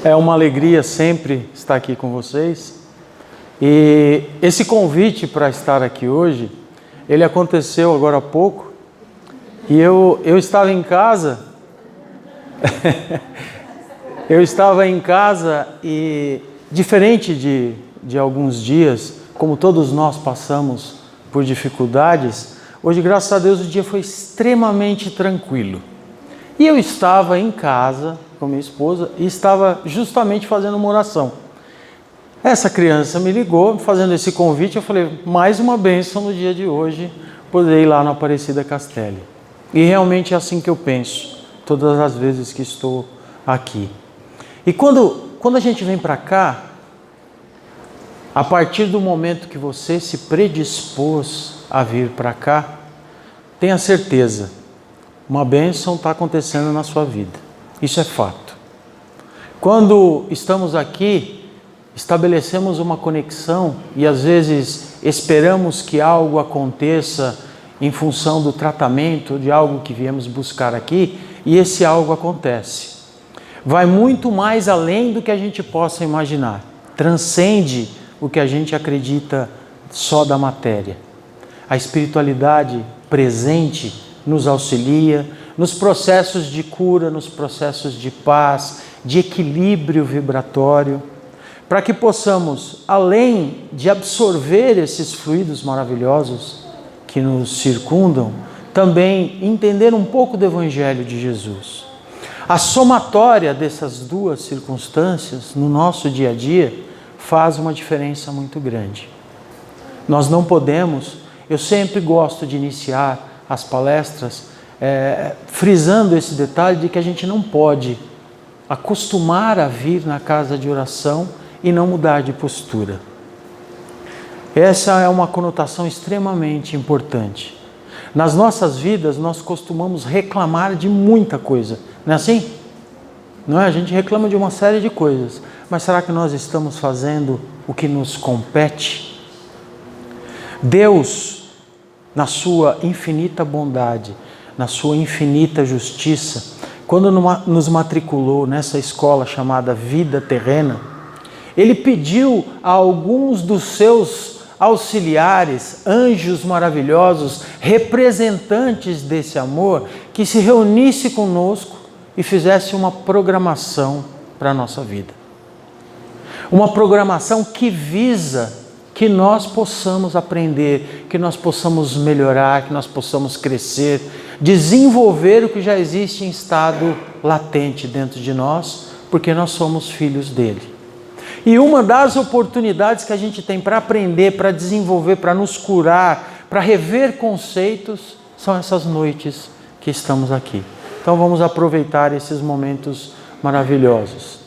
É uma alegria sempre estar aqui com vocês. E esse convite para estar aqui hoje, ele aconteceu agora há pouco. E eu estava em casa. Eu estava em casa e, diferente de alguns dias, como todos nós passamos por dificuldades, hoje, graças a Deus, o dia foi extremamente tranquilo. E eu estava em casa com minha esposa e estava justamente fazendo uma oração. Essa criança me ligou fazendo esse convite, eu falei, mais uma bênção no dia de hoje, poder ir lá no Aparecida Castelli. E realmente é assim que eu penso, todas as vezes que estou aqui. E quando a gente vem para cá, a partir do momento que você se predispôs a vir para cá, tenha certeza, uma bênção está acontecendo na sua vida. Isso é fato. Quando estamos aqui, estabelecemos uma conexão e às vezes esperamos que algo aconteça em função do tratamento de algo que viemos buscar aqui, e esse algo acontece. Vai muito mais além do que a gente possa imaginar. Transcende o que a gente acredita só da matéria. A espiritualidade presente nos auxilia nos processos de cura, nos processos de paz, de equilíbrio vibratório, para que possamos, além de absorver esses fluidos maravilhosos que nos circundam, também entender um pouco do Evangelho de Jesus. A somatória dessas duas circunstâncias no nosso dia a dia faz uma diferença muito grande. Nós não podemos, eu sempre gosto de iniciar as palestras frisando esse detalhe de que a gente não pode acostumar a vir na casa de oração e não mudar de postura. Essa é uma conotação extremamente importante. Nas nossas vidas, nós costumamos reclamar de muita coisa, não é assim? Não é? A gente reclama de uma série de coisas, mas será que nós estamos fazendo o que nos compete? Deus, na sua infinita bondade, na sua infinita justiça, quando nos matriculou nessa escola chamada Vida Terrena, Ele pediu a alguns dos seus auxiliares, anjos maravilhosos, representantes desse amor, que se reunisse conosco e fizesse uma programação para a nossa vida. Uma programação que visa que nós possamos aprender, que nós possamos melhorar, que nós possamos crescer, desenvolver o que já existe em estado latente dentro de nós, porque nós somos filhos dele. E uma das oportunidades que a gente tem para aprender, para desenvolver, para nos curar, para rever conceitos, são essas noites que estamos aqui. Então vamos aproveitar esses momentos maravilhosos.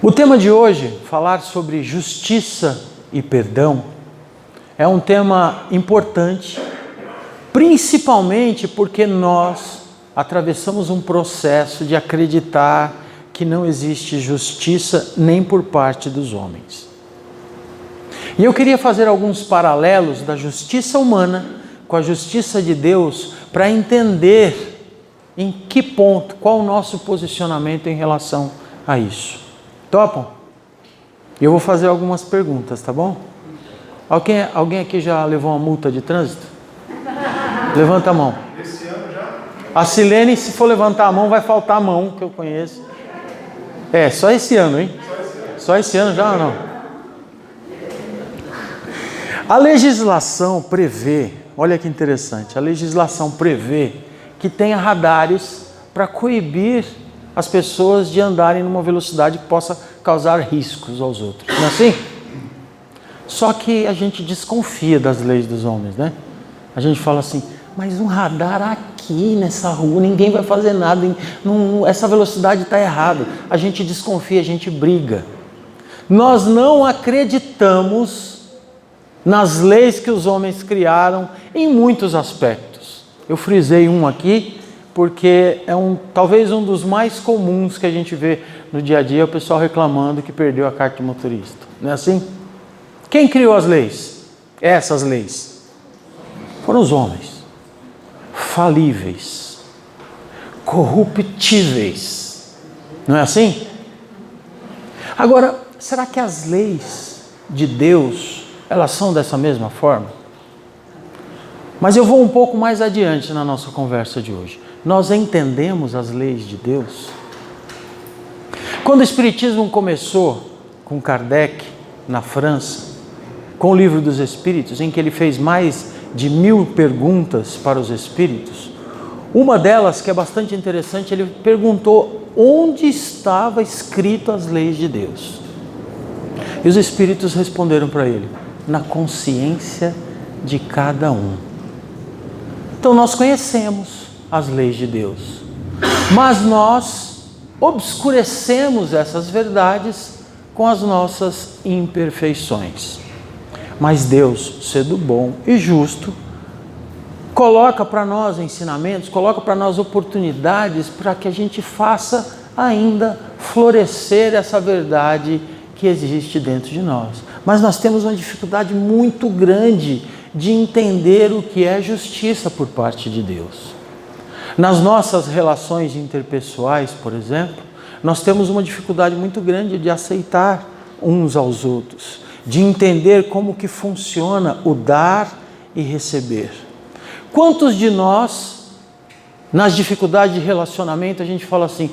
O tema de hoje, falar sobre justiça e perdão, é um tema importante, principalmente porque nós atravessamos um processo de acreditar que não existe justiça nem por parte dos homens. E eu queria fazer alguns paralelos da justiça humana com a justiça de Deus para entender em que ponto, qual o nosso posicionamento em relação a isso. Topam? Eu vou fazer algumas perguntas, tá bom? Alguém aqui já levou uma multa de trânsito? Levanta a mão. Esse ano já? A Silene, se for levantar a mão, vai faltar a mão, que eu conheço. Só esse ano, hein? Só esse ano já ou não? A legislação prevê, olha que interessante, a legislação prevê que tenha radares para coibir as pessoas de andarem numa velocidade que possa causar riscos aos outros. Não é assim? Só que a gente desconfia das leis dos homens, né? A gente fala assim, mas um radar aqui nessa rua, ninguém vai fazer nada, essa velocidade está errada. A gente desconfia, a gente briga. Nós não acreditamos nas leis que os homens criaram em muitos aspectos. Eu frisei um aqui, porque é talvez um dos mais comuns que a gente vê no dia a dia, o pessoal reclamando que perdeu a carta de motorista. Não é assim? Quem criou as leis? Essas leis. Foram os homens. Falíveis. Corruptíveis. Não é assim? Agora, será que as leis de Deus, elas são dessa mesma forma? Mas eu vou um pouco mais adiante na nossa conversa de hoje. Nós entendemos as leis de Deus? Quando o Espiritismo começou com Kardec, na França, com o Livro dos Espíritos, em que ele fez mais de 1000 perguntas para os espíritos, uma delas, que é bastante interessante, ele perguntou onde estava escrito as leis de Deus. E os espíritos responderam para ele: na consciência de cada um. Então nós conhecemos as leis de Deus, mas nós obscurecemos essas verdades com as nossas imperfeições. Mas Deus, sendo bom e justo, coloca para nós ensinamentos, coloca para nós oportunidades para que a gente faça ainda florescer essa verdade que existe dentro de nós. Mas nós temos uma dificuldade muito grande de entender o que é justiça por parte de Deus. Nas nossas relações interpessoais, por exemplo, nós temos uma dificuldade muito grande de aceitar uns aos outros, de entender como que funciona o dar e receber. Quantos de nós, nas dificuldades de relacionamento, a gente fala assim: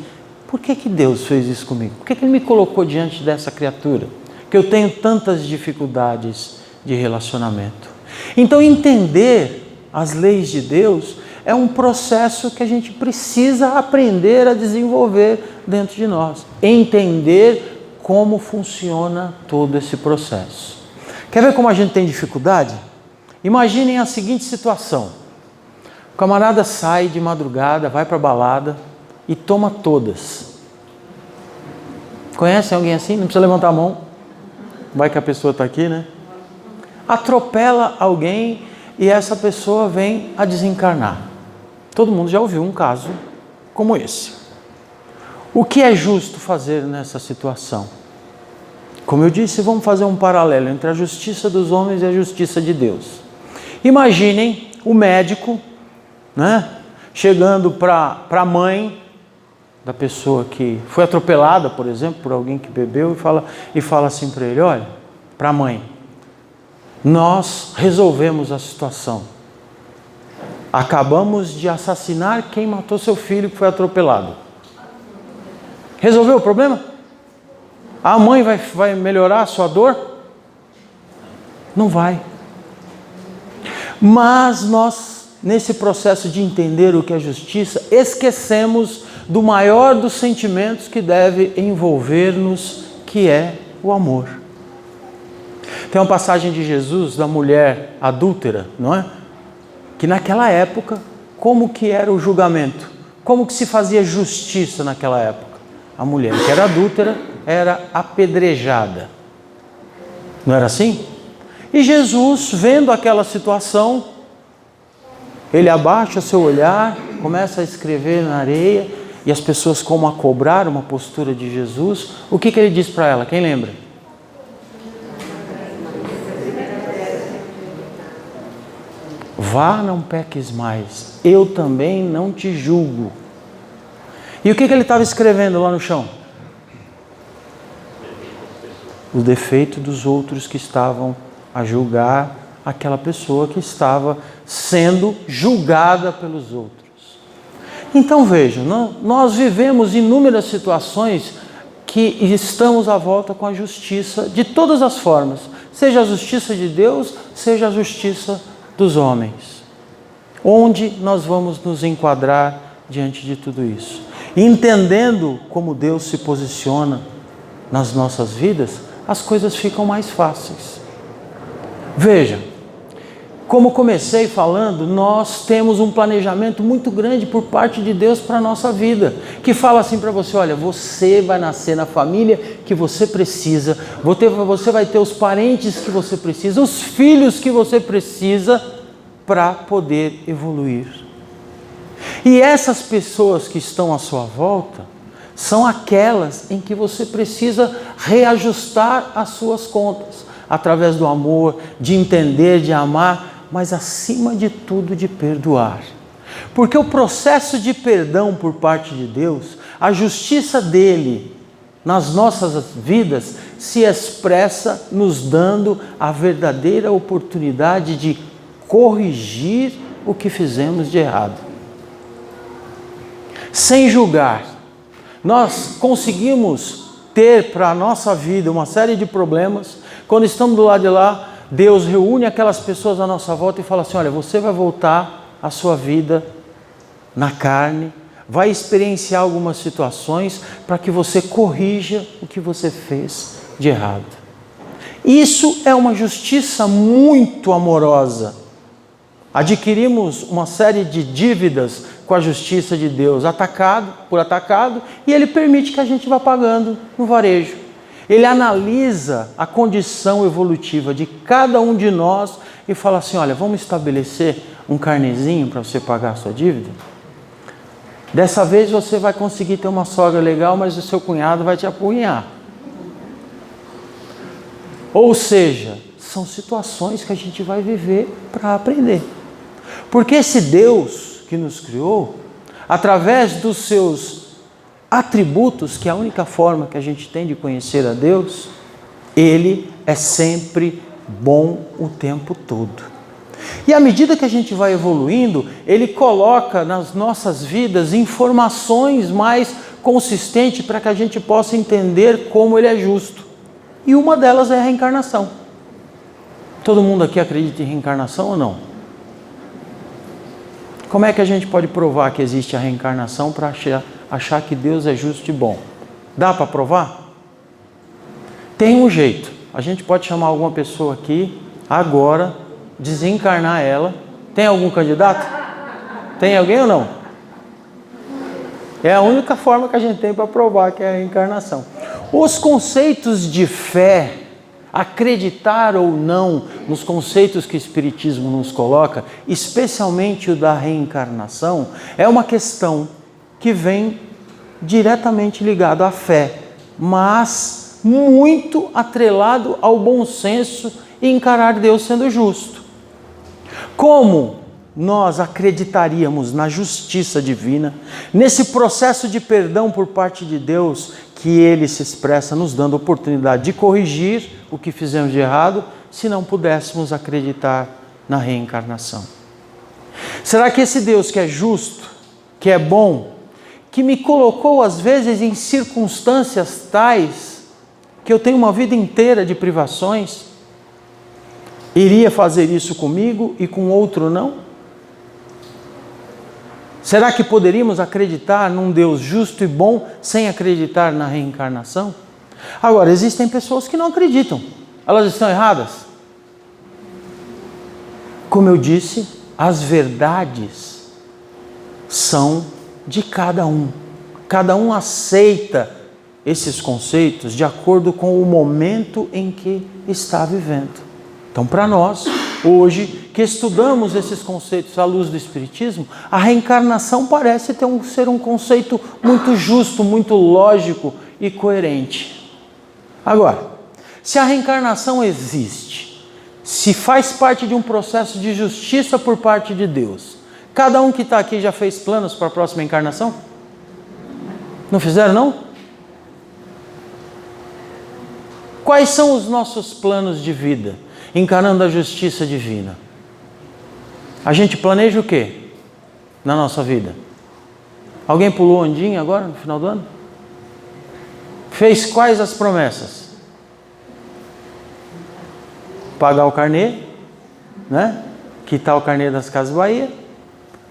por que Deus fez isso comigo? Por que Ele me colocou diante dessa criatura? Que eu tenho tantas dificuldades de relacionamento. Então, entender as leis de Deus é um processo que a gente precisa aprender a desenvolver dentro de nós. Entender como funciona todo esse processo. Quer ver como a gente tem dificuldade? Imaginem a seguinte situação. O camarada sai de madrugada, vai para a balada e toma todas. Conhecem alguém assim? Não precisa levantar a mão. Vai que a pessoa está aqui, né? Atropela alguém e essa pessoa vem a desencarnar. Todo mundo já ouviu um caso como esse. O que é justo fazer nessa situação? Como eu disse, vamos fazer um paralelo entre a justiça dos homens e a justiça de Deus. Imaginem o médico, né, chegando para a mãe da pessoa que foi atropelada, por exemplo, por alguém que bebeu, e fala assim para ele: olha, para a mãe, nós resolvemos a situação. Acabamos de assassinar quem matou seu filho que foi atropelado. Resolveu o problema? A mãe vai melhorar a sua dor? Não vai. Mas nós, nesse processo de entender o que é justiça, esquecemos do maior dos sentimentos que deve envolver-nos, que é o amor. Tem uma passagem de Jesus da mulher adúltera, não é? Que naquela época, como que era o julgamento? Como que se fazia justiça naquela época? A mulher que era adúltera era apedrejada. Não era assim? E Jesus, vendo aquela situação, ele abaixa seu olhar, começa a escrever na areia, e as pessoas, como a cobraram uma postura de Jesus, o que ele diz para ela? Quem lembra? Vá, não peques mais, eu também não te julgo. E o que ele estava escrevendo lá no chão? O defeito dos outros que estavam a julgar aquela pessoa que estava sendo julgada pelos outros. Então vejam, nós vivemos inúmeras situações que estamos à volta com a justiça de todas as formas, seja a justiça de Deus, seja a justiça dos homens. Onde nós vamos nos enquadrar diante de tudo isso? Entendendo como Deus se posiciona nas nossas vidas, as coisas ficam mais fáceis. Veja, como comecei falando, nós temos um planejamento muito grande por parte de Deus para a nossa vida, que fala assim para você: olha, você vai nascer na família que você precisa, você vai ter os parentes que você precisa, os filhos que você precisa para poder evoluir. E essas pessoas que estão à sua volta são aquelas em que você precisa reajustar as suas contas, através do amor, de entender, de amar, mas acima de tudo de perdoar. Porque o processo de perdão por parte de Deus, a justiça dele nas nossas vidas se expressa nos dando a verdadeira oportunidade de corrigir o que fizemos de errado. Sem julgar, nós conseguimos ter para a nossa vida uma série de problemas. Quando estamos do lado de lá, Deus reúne aquelas pessoas à nossa volta e fala assim: olha, você vai voltar à sua vida na carne, vai experienciar algumas situações para que você corrija o que você fez de errado. Isso é uma justiça muito amorosa. Adquirimos uma série de dívidas com a justiça de Deus, atacado por atacado, e Ele permite que a gente vá pagando no varejo. Ele analisa a condição evolutiva de cada um de nós e fala assim: olha, vamos estabelecer um carnezinho para você pagar a sua dívida? Dessa vez você vai conseguir ter uma sogra legal, mas o seu cunhado vai te apunhar. Ou seja, são situações que a gente vai viver para aprender. Porque esse Deus que nos criou, através dos seus atributos, que é a única forma que a gente tem de conhecer a Deus, Ele é sempre bom o tempo todo. E à medida que a gente vai evoluindo, Ele coloca nas nossas vidas informações mais consistentes para que a gente possa entender como Ele é justo. E uma delas é a reencarnação. Todo mundo aqui acredita em reencarnação ou não? Como é que a gente pode provar que existe a reencarnação para achar que Deus é justo e bom? Dá para provar? Tem um jeito. A gente pode chamar alguma pessoa aqui, agora, desencarnar ela. Tem algum candidato? Tem alguém ou não? É a única forma que a gente tem para provar que é a reencarnação. Os conceitos de fé, acreditar ou não nos conceitos que o Espiritismo nos coloca, especialmente o da reencarnação, é uma questão que vem diretamente ligado à fé, mas muito atrelado ao bom senso e encarar Deus sendo justo. Como nós acreditaríamos na justiça divina, nesse processo de perdão por parte de Deus, que Ele se expressa nos dando a oportunidade de corrigir o que fizemos de errado, se não pudéssemos acreditar na reencarnação? Será que esse Deus que é justo, que é bom, que me colocou às vezes em circunstâncias tais que eu tenho uma vida inteira de privações, iria fazer isso comigo e com outro não? Será que poderíamos acreditar num Deus justo e bom sem acreditar na reencarnação? Agora, existem pessoas que não acreditam. Elas estão erradas? Como eu disse, as verdades são de cada um. Cada um aceita esses conceitos de acordo com o momento em que está vivendo. Então, para nós, hoje, que estudamos esses conceitos à luz do Espiritismo, a reencarnação parece ser um conceito muito justo, muito lógico e coerente. Agora, se a reencarnação existe, se faz parte de um processo de justiça por parte de Deus, cada um que está aqui já fez planos para a próxima encarnação? Não fizeram, não? Quais são os nossos planos de vida, encarando a justiça divina? A gente planeja o quê na nossa vida? Alguém pulou ondinha agora, no final do ano? Fez quais as promessas? Pagar o carnê, né? Quitar o carnê das Casas Bahia,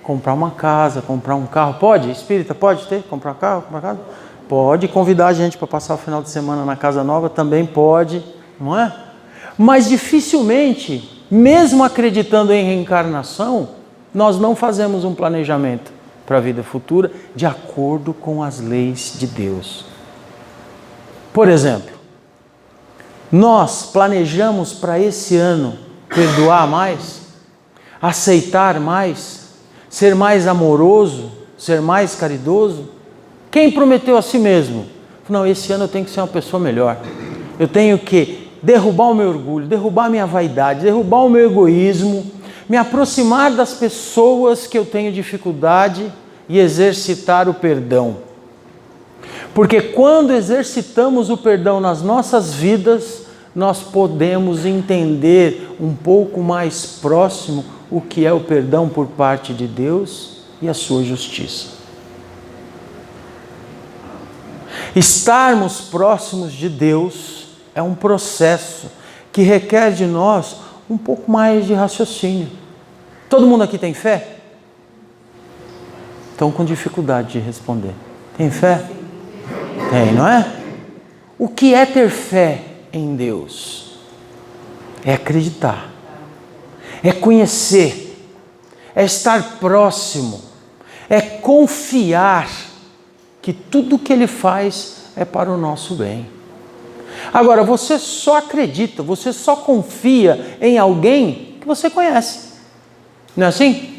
comprar uma casa, comprar um carro. Pode? Espírita, pode ter? Comprar carro, comprar casa? Pode. Convidar a gente para passar o final de semana na casa nova, também pode, não é? Mas dificilmente, mesmo acreditando em reencarnação, nós não fazemos um planejamento para a vida futura de acordo com as leis de Deus. Por exemplo, nós planejamos para esse ano perdoar mais, aceitar mais, ser mais amoroso, ser mais caridoso? Quem prometeu a si mesmo? Não, esse ano eu tenho que ser uma pessoa melhor. Eu tenho que derrubar o meu orgulho, derrubar a minha vaidade, derrubar o meu egoísmo, me aproximar das pessoas que eu tenho dificuldade e exercitar o perdão. Porque quando exercitamos o perdão nas nossas vidas, nós podemos entender um pouco mais próximo o que é o perdão por parte de Deus e a sua justiça. Estarmos próximos de Deus é um processo que requer de nós um pouco mais de raciocínio. Todo mundo aqui tem fé? Estão com dificuldade de responder. Tem fé? Tem, não é? O que é ter fé em Deus? É acreditar, é conhecer, é estar próximo, é confiar que tudo que Ele faz é para o nosso bem. Agora, você só acredita, você só confia em alguém que você conhece. Não é assim?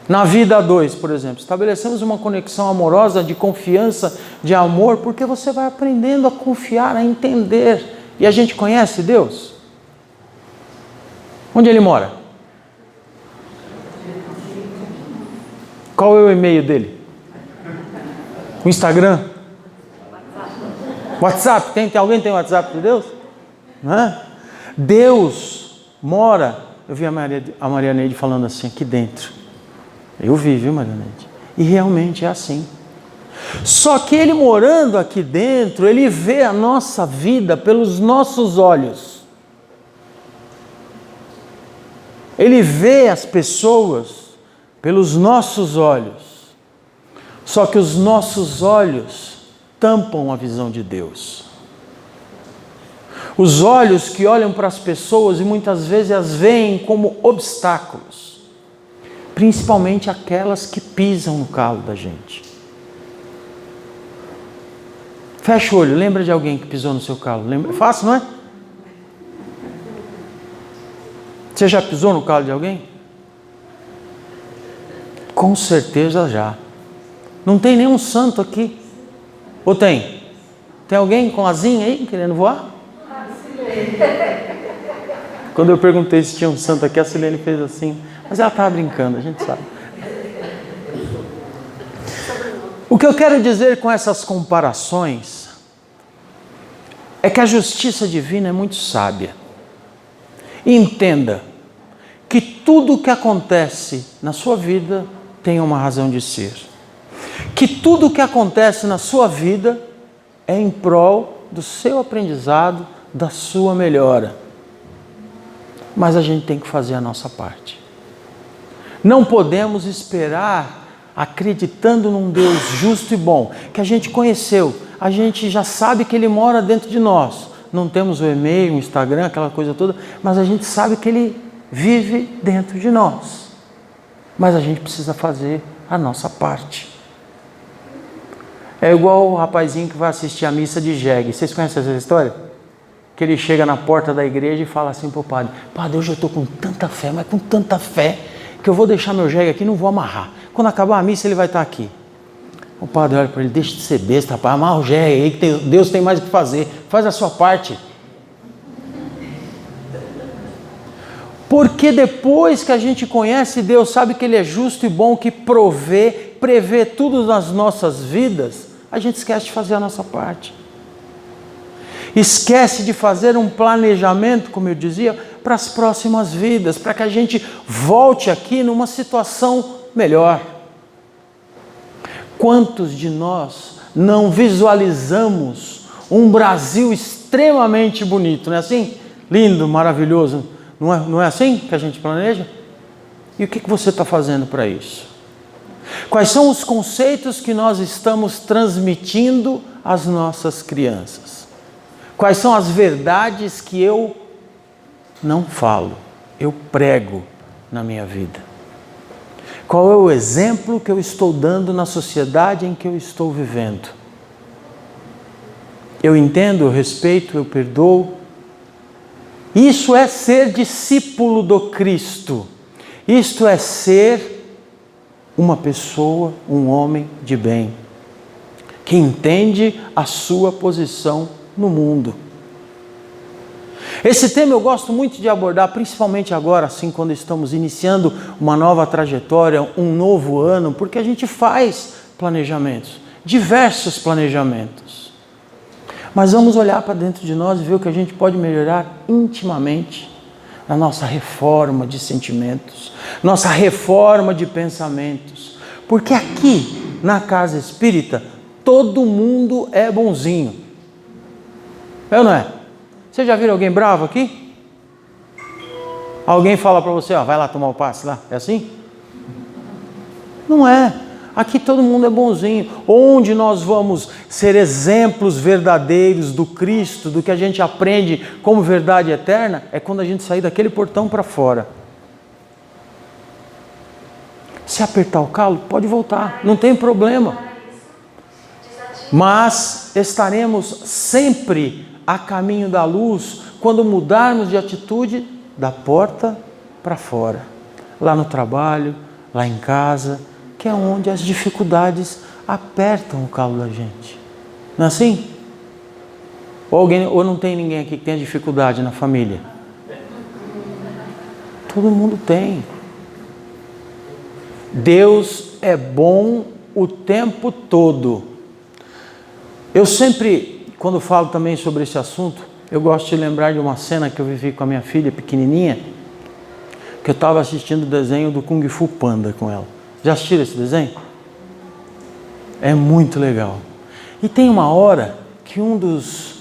Na vida a dois, por exemplo, estabelecemos uma conexão amorosa, de confiança, de amor, porque você vai aprendendo a confiar, a entender. E a gente conhece Deus? Onde Ele mora? Qual é o e-mail dele? O Instagram? WhatsApp? Alguém tem WhatsApp de Deus? Não é? Deus mora, eu vi a Maria Neide falando assim, aqui dentro. Eu vi, viu, Maria Neide? E realmente é assim. Só que Ele morando aqui dentro, Ele vê a nossa vida pelos nossos olhos. Ele vê as pessoas pelos nossos olhos. Só que os nossos olhos tampam a visão de Deus. Os olhos que olham para as pessoas e muitas vezes as veem como obstáculos. Principalmente aquelas que pisam no calo da gente. Fecha o olho, lembra de alguém que pisou no seu calo? Lembra? É fácil, não é? Você já pisou no calo de alguém? Com certeza já. Não tem nenhum santo aqui. Ou tem? Tem alguém com asinha aí querendo voar? Quando eu perguntei se tinha um santo aqui, a Silene fez assim. Mas ela estava brincando, a gente sabe. O que eu quero dizer com essas comparações é que a justiça divina é muito sábia. E entenda que tudo o que acontece na sua vida tem uma razão de ser. Que tudo o que acontece na sua vida é em prol do seu aprendizado, da sua melhora. Mas a gente tem que fazer a nossa parte. Não podemos esperar, acreditando num Deus justo e bom, que a gente conheceu, a gente já sabe que Ele mora dentro de nós. Não temos o e-mail, o Instagram, aquela coisa toda, mas a gente sabe que Ele vive dentro de nós. Mas a gente precisa fazer a nossa parte. É igual o rapazinho que vai assistir a missa de jegue. Vocês conhecem essa história? Que ele chega na porta da igreja e fala assim para o padre: Padre, hoje eu estou com tanta fé, mas com tanta fé, que eu vou deixar meu jegue aqui e não vou amarrar. Quando acabar a missa, ele vai estar aqui. O padre olha para ele: deixa de ser besta, rapaz, amarra o jegue aí, que Deus tem mais o que fazer. Faz a sua parte. Porque depois que a gente conhece Deus, sabe que Ele é justo e bom, que prevê tudo nas nossas vidas, a gente esquece de fazer a nossa parte. Esquece de fazer um planejamento, como eu dizia, para as próximas vidas, para que a gente volte aqui numa situação melhor. Quantos de nós não visualizamos um Brasil extremamente bonito, não é assim? Lindo, maravilhoso, não é assim que a gente planeja? E o que você está fazendo para isso? Quais são os conceitos que nós estamos transmitindo às nossas crianças? Quais são as verdades que eu não falo, eu prego na minha vida? Qual é o exemplo que eu estou dando na sociedade em que eu estou vivendo? Eu entendo, eu respeito, eu perdoo. Isso é ser discípulo do Cristo. Isto é ser uma pessoa, um homem de bem, que entende a sua posição no mundo. Esse tema eu gosto muito de abordar, principalmente agora, assim, quando estamos iniciando uma nova trajetória, um novo ano, porque a gente faz planejamentos. diversos planejamentos. Mas vamos olhar para dentro de nós e ver o que a gente pode melhorar intimamente na nossa reforma de sentimentos, nossa reforma de pensamentos. Porque aqui, na casa espírita, todo mundo é bonzinho. É ou não é? Você já viu alguém bravo aqui? Alguém fala para você, ó, vai lá tomar o passe lá. É assim? Não é. Aqui todo mundo é bonzinho. Onde nós vamos ser exemplos verdadeiros do Cristo, do que a gente aprende como verdade eterna, é quando a gente sair daquele portão para fora. Se apertar o calo, pode voltar, não tem problema. Mas estaremos sempre a caminho da luz quando mudarmos de atitude da porta para fora. Lá no trabalho, lá em casa, que é onde as dificuldades apertam o calo da gente. Não é assim? Ou não tem ninguém aqui que tenha dificuldade na família? Todo mundo tem. Deus é bom o tempo todo. Eu sempre, quando falo também sobre esse assunto, eu gosto de lembrar de uma cena que eu vivi com a minha filha pequenininha, que eu estava assistindo o desenho do Kung Fu Panda com ela. Já assistiram esse desenho? É muito legal. E tem uma hora que um dos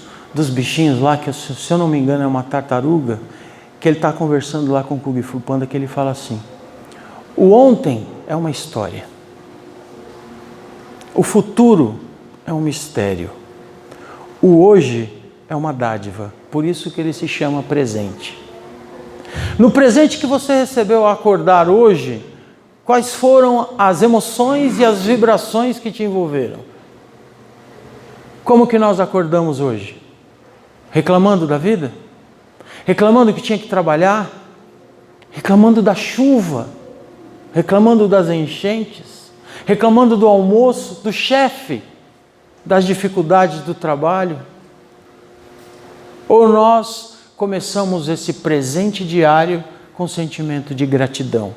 bichinhos lá, que se eu não me engano é uma tartaruga, que ele está conversando lá com o Kung Fu Panda, que ele fala assim: o ontem é uma história, o futuro é um mistério, o hoje é uma dádiva, por isso que ele se chama presente. No presente que você recebeu ao acordar hoje, quais foram as emoções e as vibrações que te envolveram? Como que nós acordamos hoje? Reclamando da vida? Reclamando que tinha que trabalhar? Reclamando da chuva? Reclamando das enchentes? Reclamando do almoço, do chefe? Das dificuldades do trabalho? Ou nós começamos esse presente diário com sentimento de gratidão,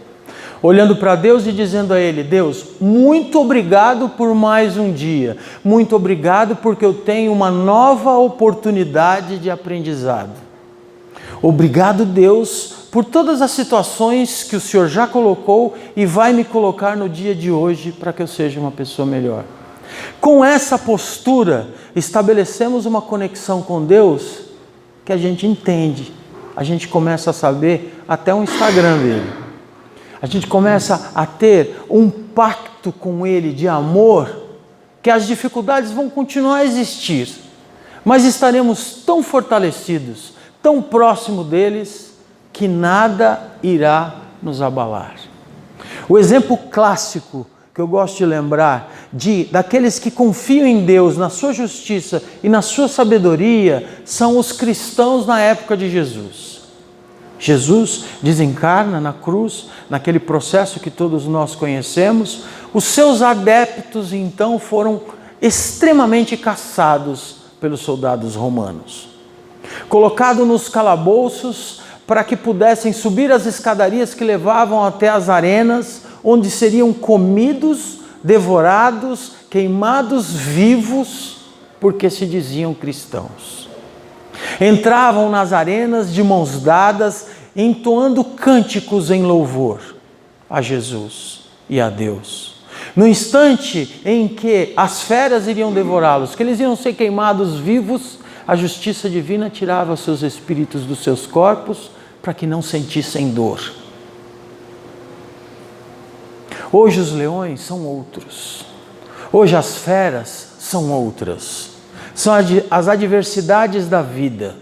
olhando para Deus e dizendo a Ele: Deus, muito obrigado por mais um dia, muito obrigado porque eu tenho uma nova oportunidade de aprendizado. Obrigado, Deus, por todas as situações que o Senhor já colocou e vai me colocar no dia de hoje para que eu seja uma pessoa melhor. Com essa postura, estabelecemos uma conexão com Deus que a gente entende, a gente começa a saber até o Instagram dele. A gente começa a ter um pacto com Ele de amor, que as dificuldades vão continuar a existir, mas estaremos tão fortalecidos, tão próximo deles, que nada irá nos abalar. O exemplo clássico que eu gosto de lembrar daqueles que confiam em Deus, na sua justiça e na sua sabedoria, são os cristãos na época de Jesus. Jesus desencarna na cruz, naquele processo que todos nós conhecemos. Os seus adeptos, então, foram extremamente caçados pelos soldados romanos. Colocados nos calabouços para que pudessem subir as escadarias que levavam até as arenas, onde seriam comidos, devorados, queimados vivos, porque se diziam cristãos. Entravam nas arenas de mãos dadas, entoando cânticos em louvor a Jesus e a Deus. No instante em que as feras iriam devorá-los, que eles iam ser queimados vivos, a justiça divina tirava seus espíritos dos seus corpos para que não sentissem dor. Hoje os leões são outros. Hoje as feras são outras. São as adversidades da vida.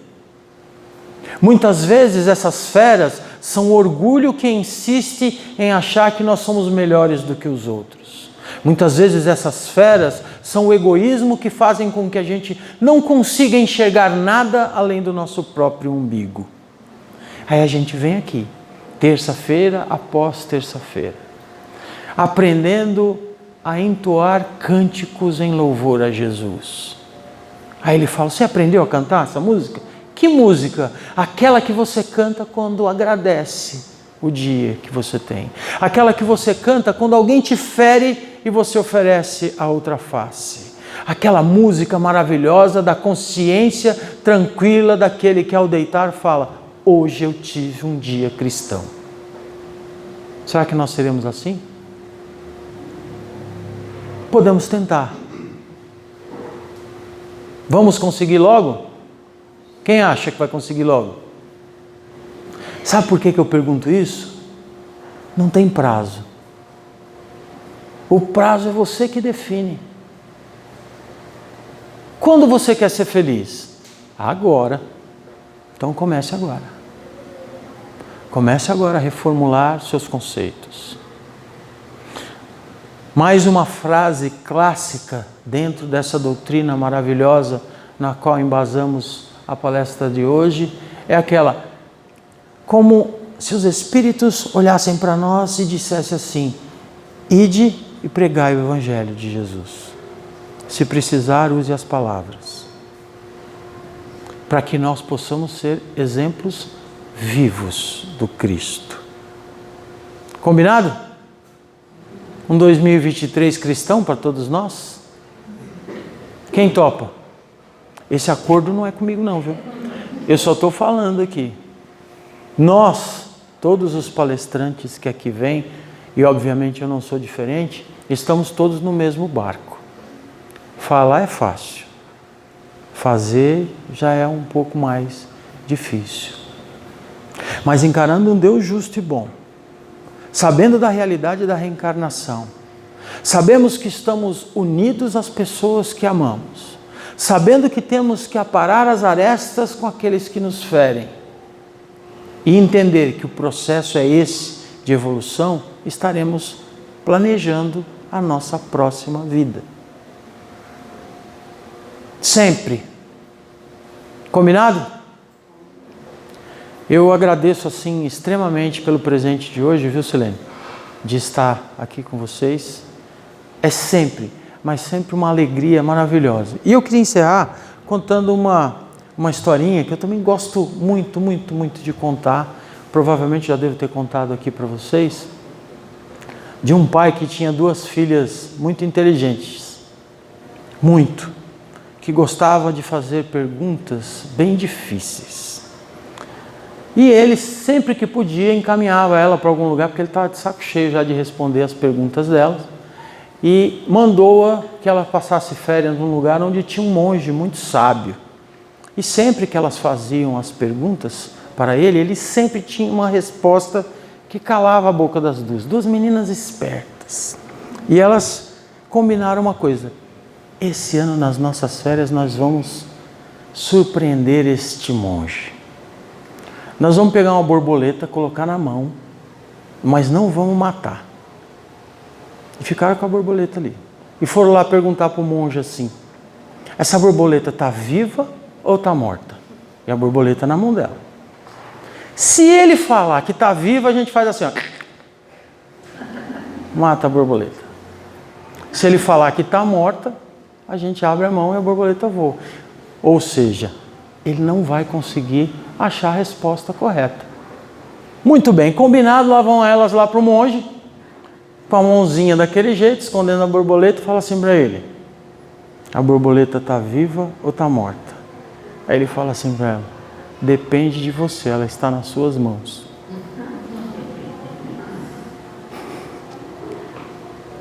Muitas vezes essas feras são o orgulho que insiste em achar que nós somos melhores do que os outros. Muitas vezes essas feras são o egoísmo que fazem com que a gente não consiga enxergar nada além do nosso próprio umbigo. Aí a gente vem aqui, terça-feira após terça-feira, aprendendo a entoar cânticos em louvor a Jesus. Aí ele fala: você aprendeu a cantar essa música? Que música? Aquela que você canta quando agradece, o dia que você tem. Aquela que você canta quando alguém te fere e você oferece a outra face. Aquela música maravilhosa da consciência tranquila daquele que ao deitar fala: hoje eu tive um dia cristão. Será que nós seremos assim? Podemos tentar. Vamos conseguir logo? Quem acha que vai conseguir logo? Sabe por que eu pergunto isso? Não tem prazo. O prazo é você que define. Quando você quer ser feliz? Agora. Então comece agora. Comece agora a reformular seus conceitos. Mais uma frase clássica dentro dessa doutrina maravilhosa na qual embasamos a palestra de hoje é aquela: como se os Espíritos olhassem para nós e dissessem assim: ide e pregai o Evangelho de Jesus. Se precisar, use as palavras, para que nós possamos ser exemplos vivos do Cristo. Combinado? Um 2023 cristão para todos nós? Quem topa? Esse acordo não é comigo não, viu? Eu só estou falando aqui. Nós, todos os palestrantes que aqui vêm, e obviamente eu não sou diferente, estamos todos no mesmo barco. Falar é fácil. Fazer já é um pouco mais difícil. Mas encarando um Deus justo e bom, sabendo da realidade da reencarnação, sabemos que estamos unidos às pessoas que amamos, sabendo que temos que aparar as arestas com aqueles que nos ferem, e entender que o processo é esse de evolução, estaremos planejando a nossa próxima vida. Sempre. Combinado? Eu agradeço assim extremamente pelo presente de hoje, viu, Silene? De estar aqui com vocês. É sempre, mas sempre uma alegria maravilhosa. E eu queria encerrar contando uma historinha que eu também gosto muito, muito, muito de contar. Provavelmente já devo ter contado aqui para vocês. De um pai que tinha duas filhas muito inteligentes. Muito. Que gostava de fazer perguntas bem difíceis. E ele, sempre que podia, encaminhava ela para algum lugar, porque ele estava de saco cheio já de responder as perguntas delas, e mandou-a que ela passasse férias num lugar onde tinha um monge muito sábio. E sempre que elas faziam as perguntas para ele, ele sempre tinha uma resposta que calava a boca das duas meninas espertas. E elas combinaram uma coisa: esse ano nas nossas férias nós vamos surpreender este monge. Nós vamos pegar uma borboleta, colocar na mão, mas não vamos matar. E ficaram com a borboleta ali. E foram lá perguntar para o monge assim: essa borboleta está viva ou está morta? E a borboleta na mão dela. Se ele falar que está viva, a gente faz assim, ó, mata a borboleta. Se ele falar que está morta, a gente abre a mão e a borboleta voa. Ou seja, ele não vai conseguir achar a resposta correta. Muito bem, combinado, lá vão elas lá para o monge, com a mãozinha daquele jeito, escondendo a borboleta, e fala assim para ele: a borboleta está viva ou está morta? Aí ele fala assim para ela: depende de você, ela está nas suas mãos.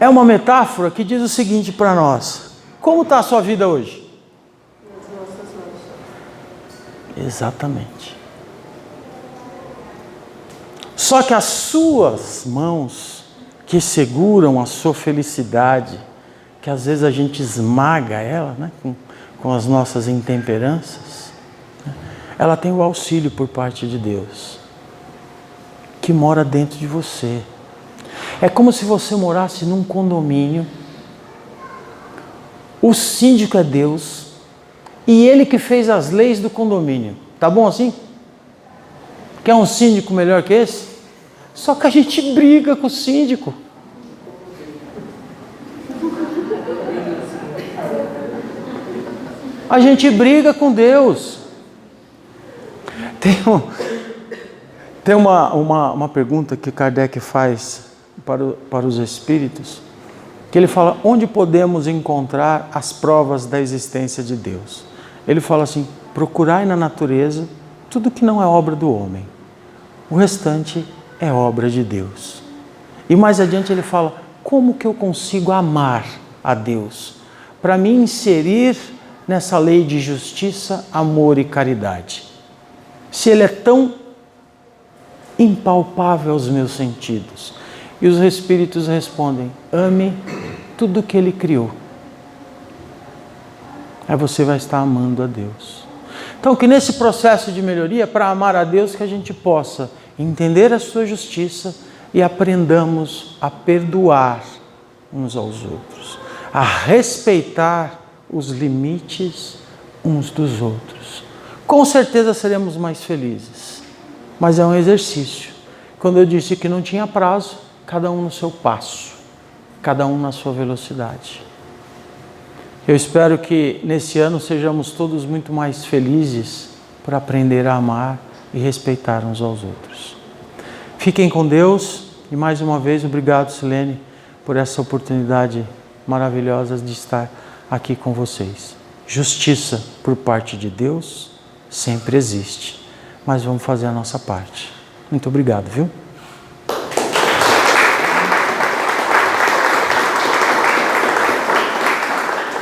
É uma metáfora que diz o seguinte para nós: como está a sua vida hoje? Exatamente. Só que as suas mãos que seguram a sua felicidade, que às vezes a gente esmaga ela, né, com as nossas intemperanças, né, ela tem o auxílio por parte de Deus, que mora dentro de você. É como se você morasse num condomínio, o síndico é Deus, e ele que fez as leis do condomínio. Tá bom assim? Quer um síndico melhor que esse? Só que a gente briga com o síndico. A gente briga com Deus. Tem uma pergunta que Kardec faz para os espíritos, que ele fala: onde podemos encontrar as provas da existência de Deus? Ele fala assim: procurai na natureza tudo que não é obra do homem, o restante é obra de Deus. E mais adiante ele fala: como que eu consigo amar a Deus? Para me inserir nessa lei de justiça, amor e caridade. Se Ele é tão impalpável aos meus sentidos. E os espíritos respondem: ame tudo que Ele criou. Aí você vai estar amando a Deus. Então, que nesse processo de melhoria, para amar a Deus, que a gente possa entender a sua justiça e aprendamos a perdoar uns aos outros, a respeitar os limites uns dos outros. Com certeza seremos mais felizes, mas é um exercício. Quando eu disse que não tinha prazo, cada um no seu passo, cada um na sua velocidade. Eu espero que nesse ano sejamos todos muito mais felizes por aprender a amar e respeitar uns aos outros. Fiquem com Deus e mais uma vez obrigado, Silene, por essa oportunidade maravilhosa de estar aqui com vocês. Justiça por parte de Deus sempre existe, mas vamos fazer a nossa parte. Muito obrigado, viu?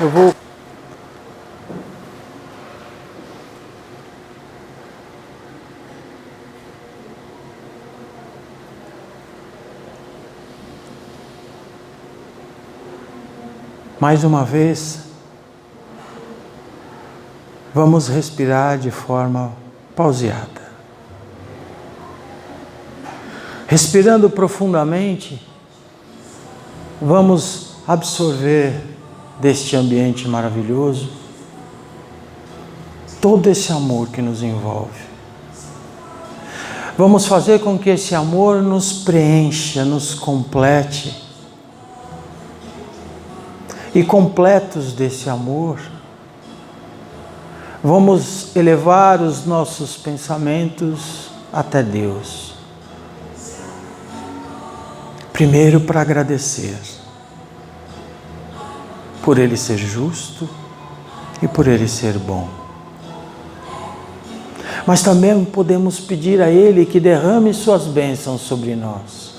Eu vou... Mais uma vez, vamos respirar de forma pauseada. Respirando profundamente, vamos absorver deste ambiente maravilhoso todo esse amor que nos envolve. Vamos fazer com que esse amor nos preencha, nos complete. E completos desse amor, vamos elevar os nossos pensamentos até Deus. Primeiro, para agradecer por Ele ser justo e por Ele ser bom. Mas também podemos pedir a Ele que derrame suas bênçãos sobre nós,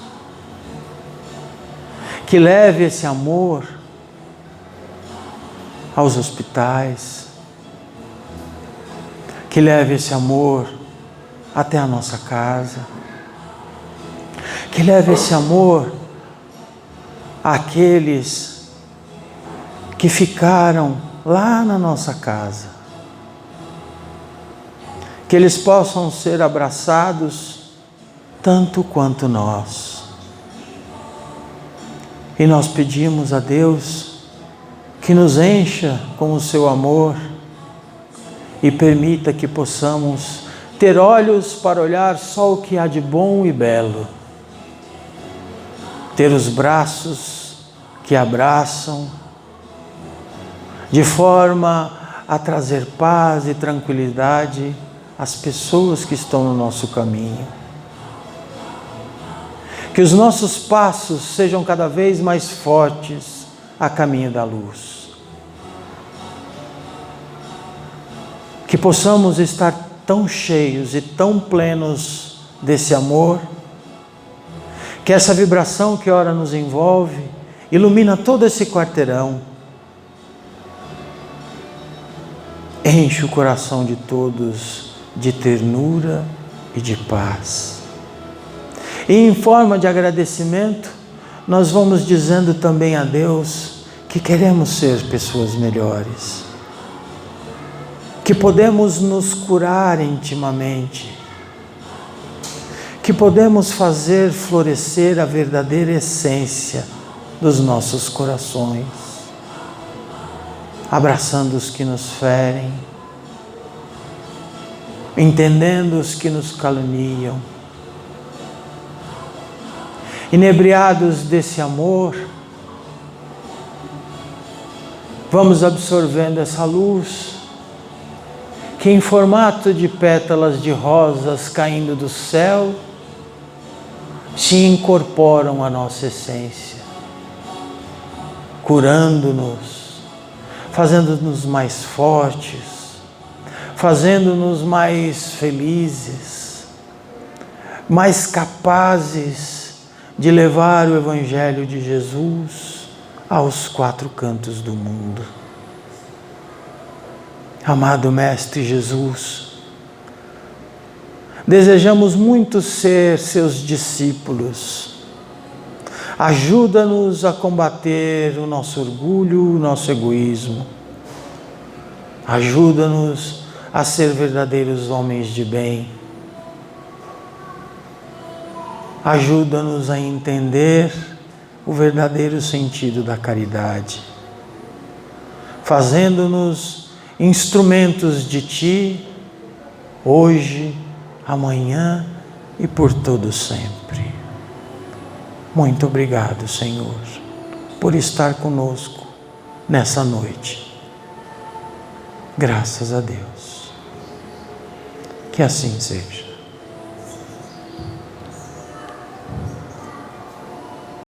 que leve esse amor aos hospitais, que leve esse amor até a nossa casa, que leve esse amor àqueles que ficaram lá na nossa casa, que eles possam ser abraçados tanto quanto nós. E nós pedimos a Deus que nos encha com o seu amor e permita que possamos ter olhos para olhar só o que há de bom e belo, ter os braços que abraçam, de forma a trazer paz e tranquilidade às pessoas que estão no nosso caminho. Que os nossos passos sejam cada vez mais fortes a caminho da luz. Que possamos estar tão cheios e tão plenos desse amor, que essa vibração que ora nos envolve ilumina todo esse quarteirão, enche o coração de todos de ternura e de paz. E em forma de agradecimento, nós vamos dizendo também a Deus que queremos ser pessoas melhores, que podemos nos curar intimamente, que podemos fazer florescer a verdadeira essência dos nossos corações, abraçando os que nos ferem, entendendo os que nos caluniam. Inebriados desse amor, vamos absorvendo essa luz que em formato de pétalas de rosas caindo do céu se incorporam à nossa essência, curando-nos, fazendo-nos mais fortes, fazendo-nos mais felizes, mais capazes de levar o Evangelho de Jesus aos quatro cantos do mundo. Amado Mestre Jesus, desejamos muito ser seus discípulos. Ajuda-nos a combater o nosso orgulho, o nosso egoísmo. Ajuda-nos a ser verdadeiros homens de bem. Ajuda-nos a entender o verdadeiro sentido da caridade, fazendo-nos instrumentos de Ti, hoje, amanhã e por todo sempre. Muito obrigado, Senhor, por estar conosco nessa noite. Graças a Deus. Que assim seja.